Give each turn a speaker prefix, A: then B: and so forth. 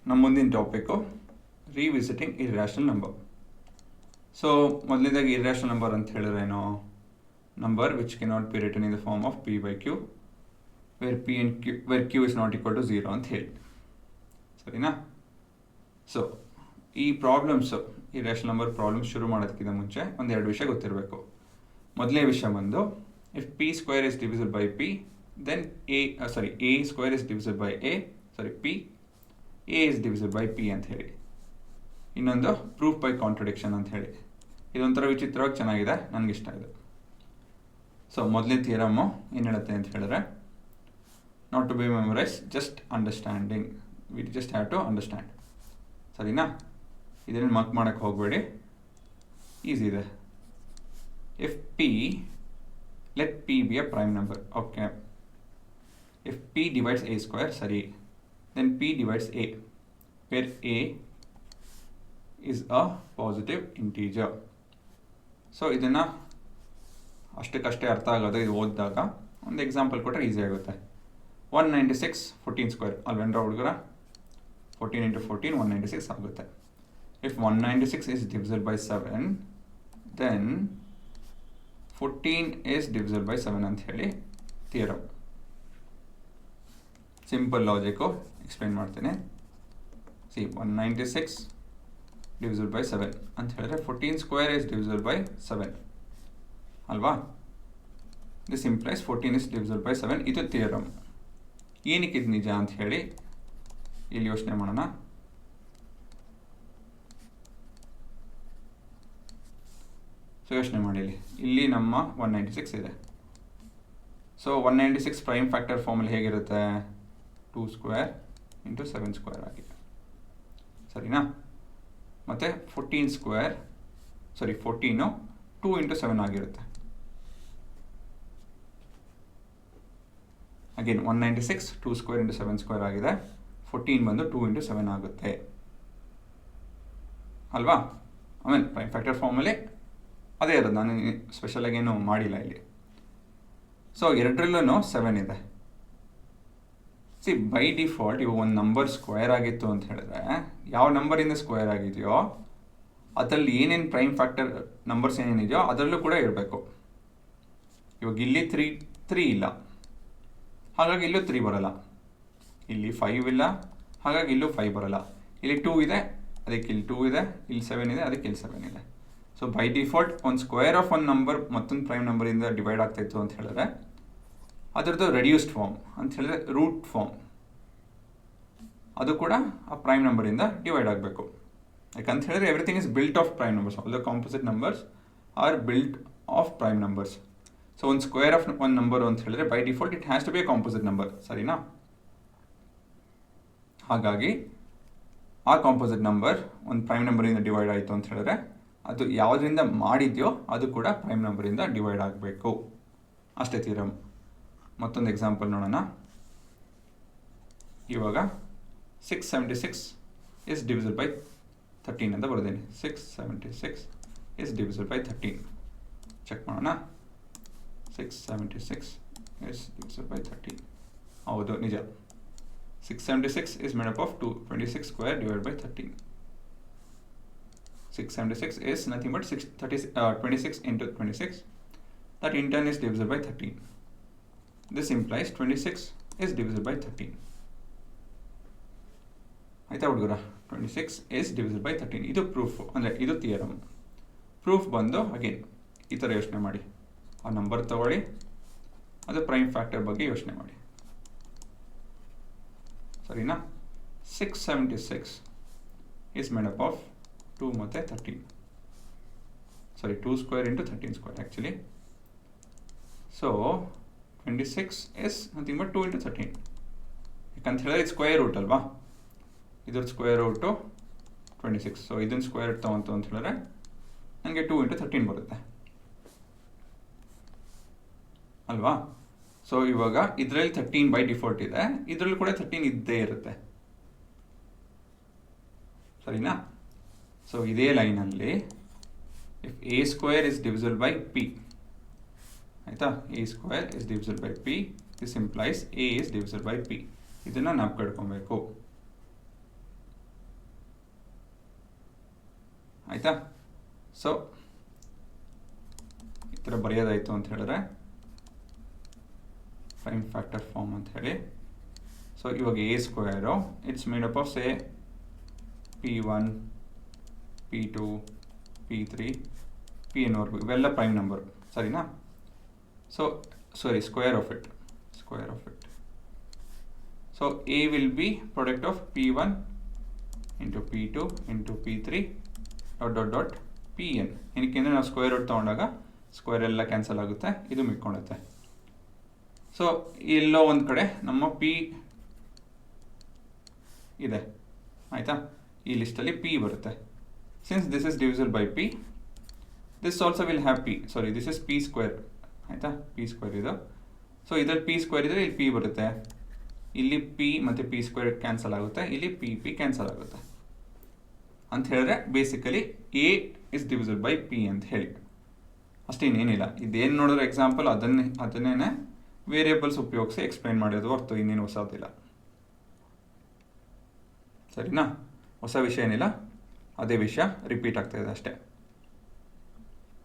A: ನಮ್ಮ ಮುಂದಿನ topic revisiting irrational number. So ಮೊದಲನೇದಾಗಿ ಇರ್ರ್ಯಾಷನಲ್ ನಂಬರ್ ಅಂತ ಹೇಳಿದ್ರೇನು? Number which cannot be written in the form of p by q where q is not equal to 0 ಅಂತ ಹೇಳಿ, ಸರಿನಾ? So ಈ ಪ್ರಾಬ್ಲಮ್ಸು, ಇರ್ರ್ಯಾಷನಲ್ ನಂಬರ್ ಪ್ರಾಬ್ಲಮ್ಸ್ ಶುರು ಮಾಡೋದಕ್ಕಿಂತ ಮುಂಚೆ ಒಂದೆರಡು ವಿಷಯ ಗೊತ್ತಿರಬೇಕು. ಮೊದಲನೇ ವಿಷಯ ಬಂದು, if P square is divisible by P, then A square is divisible by P, A is divisible by P ಅಂತ ಹೇಳಿ. ಇನ್ನೊಂದು ಪ್ರೂಫ್ ಬೈ ಕಾಂಟ್ರಡಿಕ್ಷನ್ ಅಂತ ಹೇಳಿ. ಇದೊಂಥರ ವಿಚಿತ್ರವಾಗಿ ಚೆನ್ನಾಗಿದೆ, ನನಗಿಷ್ಟ ಇದು. ಸೊ ಮೊದಲನೇ ಥಿಯರಮ್ಮು ಏನು ಹೇಳುತ್ತೆ ಅಂತ ಹೇಳಿದ್ರೆ, not to be memorise, just understanding, we just have to understand, ಸರಿನಾ? ಇದನ್ನು ಮಾರ್ಕ್ ಮಾಡೋಕ್ಕೆ ಹೋಗಬೇಡಿ, ಈಸಿ ಇದೆ. If P, let P be a prime number, okay. If P divides A square, ಸರಿ, then p divides a, where a is a positive integer. So ಇದನ್ನು ಅಷ್ಟಕ್ಕಷ್ಟೇ ಅರ್ಥ ಆಗೋದು ಇದು ಓದಿದಾಗ. ಒಂದು ಎಕ್ಸಾಂಪಲ್ ಕೊಟ್ಟರೆ ಈಸಿ ಆಗುತ್ತೆ. 196 14 ಸ್ಕ್ವೇರ್ ಅಲ್ವೇನ್ರ ಹುಡುಗರ? 14 into 14 196 ಆಗುತ್ತೆ. If 196 is divisible by 7, then 14 is divisible by 7 ಅಂತ ಹೇಳಿ ಥಿಯರಮ್. ಸಿಂಪಲ್ ಲಾಜಿಕ್ಕು ಎಕ್ಸ್ಪ್ಲೈನ್ ಮಾಡ್ತೇನೆ. ಸಿ 196 ಡಿವಿಸಿಬಲ್ ಬೈ 7 ಅಂತ ಹೇಳಿದ್ರೆ 14 ಸ್ಕ್ವೇರ್ ಇಸ್ ಡಿವಿಸಿಬಲ್ ಬೈ 7 ಅಲ್ವಾ? This implies 14 is divisible by 7. ಇದು ಥಿಯರಮ್. ಏನಕ್ಕೆ ಇದು ನಿಜ ಅಂತ ಹೇಳಿ ಇಲ್ಲಿ ಯೋಚನೆ ಮಾಡೋಣ. ಸೊ ಯೋಚನೆ ಮಾಡಿ, ಇಲ್ಲಿ ನಮ್ಮ 196 ಇದೆ. ಸೊ 196 ಪ್ರೈಮ್ ಫ್ಯಾಕ್ಟರ್ ಫಾರ್ಮಲ್ಲಿ ಹೇಗಿರುತ್ತೆ? 2 ಸ್ಕ್ವೇರ್ ಇಂಟು 7 ಸ್ಕ್ವೇರ್ ಆಗಿದೆ, ಸರಿನಾ? ಮತ್ತು 14 2 ಇಂಟು 7 ಆಗಿರುತ್ತೆ. ಅಗೇನ್ 196 2 ಸ್ಕ್ವೇರ್ ಇಂಟು 7 ಸ್ಕ್ವೇರ್ ಆಗಿದೆ. 14 ಬಂದು 2 ಇಂಟು 7 ಆಗುತ್ತೆ ಅಲ್ವಾ? ಆಮೇಲೆ ಪ್ರೈಮ್ ಫ್ಯಾಕ್ಟರ್ ಫಾರ್ಮಲ್ಲಿ ಅದೇ ಇರೋದು, ನಾನು ಸ್ಪೆಷಲಾಗಿ ಏನು ಮಾಡಿಲ್ಲ ಇಲ್ಲಿ. ಸೊ ಎರಡರಲ್ಲೂ 7 ಇದೆ. ಸಿ ಬೈ ಡಿಫಾಲ್ಟ್ ಇವಾಗ ಒಂದು ನಂಬರ್ ಸ್ಕ್ವೇರ್ ಆಗಿತ್ತು ಅಂತ ಹೇಳಿದ್ರೆ, ಯಾವ ನಂಬರಿಂದ ಸ್ಕ್ವೇರ್ ಆಗಿದೆಯೋ ಅದರಲ್ಲಿ ಏನೇನು ಪ್ರೈಮ್ ಫ್ಯಾಕ್ಟರ್ ನಂಬರ್ಸ್ ಏನೇನಿದೆಯೋ ಅದರಲ್ಲೂ ಕೂಡ ಇರಬೇಕು. ಇವಾಗ ಇಲ್ಲಿ 3 ಇಲ್ಲ, ಹಾಗಾಗಿ ಇಲ್ಲೂ 3 ಬರೋಲ್ಲ. ಇಲ್ಲಿ 5 ಇಲ್ಲ, ಹಾಗಾಗಿ ಇಲ್ಲೂ 5 ಬರೋಲ್ಲ. ಇಲ್ಲಿ 2 ಇದೆ, ಅದಕ್ಕೆ ಇಲ್ಲಿ 2 ಇದೆ. ಇಲ್ಲಿ 7 ಇದೆ, ಅದಕ್ಕೆ ಇಲ್ಲಿ 7 ಇದೆ. ಸೊ ಬೈ ಡಿಫಾಲ್ಟ್ ಒಂದು ಸ್ಕ್ವೇರ್ ಆಫ್ ಒಂದು ನಂಬರ್ ಮತ್ತೊಂದು ಪ್ರೈಮ್ ನಂಬರಿಂದ ಡಿವೈಡ್ ಆಗ್ತಾಯಿತ್ತು ಅಂತ ಹೇಳಿದ್ರೆ ಅದರದ್ದು ರೆಡ್ಯೂಸ್ಡ್ ಫಾರ್ಮ್ ಅಂತ ಹೇಳಿದ್ರೆ ರೂಟ್ ಫಾರ್ಮ್, ಅದು ಕೂಡ ಆ ಪ್ರೈಮ್ ನಂಬರಿಂದ ಡಿವೈಡ್ ಆಗಬೇಕು. ಯಾಕಂತ ಹೇಳಿದ್ರೆ everything is built of prime numbers. All the composite numbers are built of prime numbers. So ಒಂದು ಸ್ಕ್ವೇರ್ ಆಫ್ ಒಂದು ನಂಬರ್ ಅಂತ ಹೇಳಿದ್ರೆ by default it has to be a composite number, ಸರಿನಾ? ಹಾಗಾಗಿ ಆ ಕಾಂಪೋಸಿಟ್ ನಂಬರ್ ಒಂದು ಪ್ರೈಮ್ ನಂಬರಿಂದ divide ಆಯಿತು ಅಂತ ಹೇಳಿದ್ರೆ ಅದು ಯಾವುದರಿಂದ ಮಾಡಿದೆಯೋ ಅದು ಕೂಡ ಪ್ರೈಮ್ ನಂಬರಿಂದ ಡಿವೈಡ್ ಆಗಬೇಕು. ಅಷ್ಟೇ ಥಿಯರಮ್. ಮತ್ತೊಂದು ಎಕ್ಸಾಂಪಲ್ ನೋಡೋಣ. ಇವಾಗ 676 ಇಸ್ ಡಿವಿಸಿಬಲ್ ಬೈ 13 ಅಂತ ಬರೆದೇನೆ. 676 ಇಸ್ ಡಿವಿಸಿಬಲ್ ಬೈ 13. ಚೆಕ್ ಮಾಡೋಣ. 676 ಇಸ್ ಡಿವಿಸಿಬಲ್ ಬೈ 13. ಹೌದು, ನಿಜ. 676 is made up of 26 square divided by 13. 676 is nothing but 26 into 26. That in turn is divisible by 13. This implies 26 is divisible by 13. ಆಯ್ತಾ ಹುಡುಗರ? 26 is divisible by 13. ಇದು proof, ಅಂದರೆ ಇದು theorem. Proof ಬಂದು again ಈ ಥರ ಯೋಚನೆ ಮಾಡಿ. ಆ ನಂಬರ್ ತಗೊಳ್ಳಿ, ಅದು ಪ್ರೈಮ್ ಫ್ಯಾಕ್ಟರ್ ಬಗ್ಗೆ ಯೋಚನೆ ಮಾಡಿ, ಸರಿನಾ? 676 is made up of 2 ಮತ್ತು 13. ಸಾರಿ, 2 square into 13 square actually. So 26 is nothing but 2 into 13. ಯಾಕಂತ ಹೇಳಿದ್ರೆ ಇದು ಸ್ಕ್ವೇರ್ ರೂಟ್ ಅಲ್ವಾ? ಇದ್ರ ಸ್ಕ್ವೇರ್ ರೂಟು 26. ಸೊ ಇದನ್ನು ಸ್ಕ್ವೇರ್ ರೂಟ್ ತೊಗೊಂತು ಅಂತ ಹೇಳಿದ್ರೆ ನನಗೆ 2 into 13 ಬರುತ್ತೆ ಅಲ್ವಾ? ಸೊ ಇವಾಗ ಇದರಲ್ಲಿ 13 ಬೈ ಡಿಫಾಲ್ಟ್ ಇದೆ, ಇದರಲ್ಲೂ ಕೂಡ 13 ಇದ್ದೇ ಇರುತ್ತೆ, ಸರಿನಾ? ಸೊ ಇದೇ ಲೈನಲ್ಲಿ if a square is divisible by p, ಆಯಿತಾ? A square is divisible by p, this implies a is divisible by p. ಇದನ್ನು ನಾವು ಕಡ್ಕೊಬೇಕು. ಆಯಿತಾ. ಸೊ ಈ ಥರ ಬರೆಯೋದಾಯಿತು ಅಂತ ಹೇಳಿದ್ರೆ ಪ್ರೈಮ್ ಫ್ಯಾಕ್ಟರ್ ಫಾರ್ಮ್ ಅಂತ ಹೇಳಿ. ಸೊ ಇವಾಗ A square it's made up of say P1 P2 P3 Pnವರೆಗೂ ಇವೆಲ್ಲ ಪ್ರೈಮ್ ನಂಬರ್, ಸರಿನಾ. So sorry square of it. So A will be product of P1 into P2 into P3 dot Pn. ಏನಕ್ಕೆಂದರೆ ನಾವು square root ತೊಗೊಂಡಾಗ square ಎಲ್ಲ cancel ಆಗುತ್ತೆ, ಇದು ಮಿಕ್ಕೊಳ್ಳುತ್ತೆ. So ಎಲ್ಲೋ ಒಂದು ಕಡೆ ನಮ್ಮ P ಇದೆ, ಆಯಿತಾ. ಈ ಲಿಸ್ಟಲ್ಲಿ P ಬರುತ್ತೆ. Since this is divisible by P, this also will have P. Sorry, this is P square, ಆಯಿತಾ. P ಸ್ಕ್ವೇರ್ ಇದು. ಸೊ ಇದರಲ್ಲಿ P ಸ್ಕ್ವೇರ್ ಇದ್ದರೆ ಇಲ್ಲಿ P ಬರುತ್ತೆ, ಇಲ್ಲಿ P ಮತ್ತು P ಸ್ಕ್ವೇರ್ ಕ್ಯಾನ್ಸಲ್ ಆಗುತ್ತೆ, ಇಲ್ಲಿ P ಕ್ಯಾನ್ಸಲ್ ಆಗುತ್ತೆ ಅಂತ ಹೇಳಿದ್ರೆ basically a is divisible by P ಅಂತ ಹೇಳಿ. ಅಷ್ಟೇನೇನಿಲ್ಲ. ಇದೇನು ನೋಡಿದ್ರೆ ಎಕ್ಸಾಂಪಲ್ ಅದನ್ನೇ ವೇರಿಯೇಬಲ್ಸ್ ಉಪಯೋಗಿಸಿ ಎಕ್ಸ್ಪ್ಲೈನ್ ಮಾಡೋದು ಹೊರತು ಇನ್ನೇನು ಹೊಸದಿಲ್ಲ, ಸರಿನಾ. ಹೊಸ ವಿಷಯ ಏನಿಲ್ಲ, ಅದೇ ವಿಷಯ ರಿಪೀಟ್ ಆಗ್ತಾಯಿದೆ ಅಷ್ಟೇ.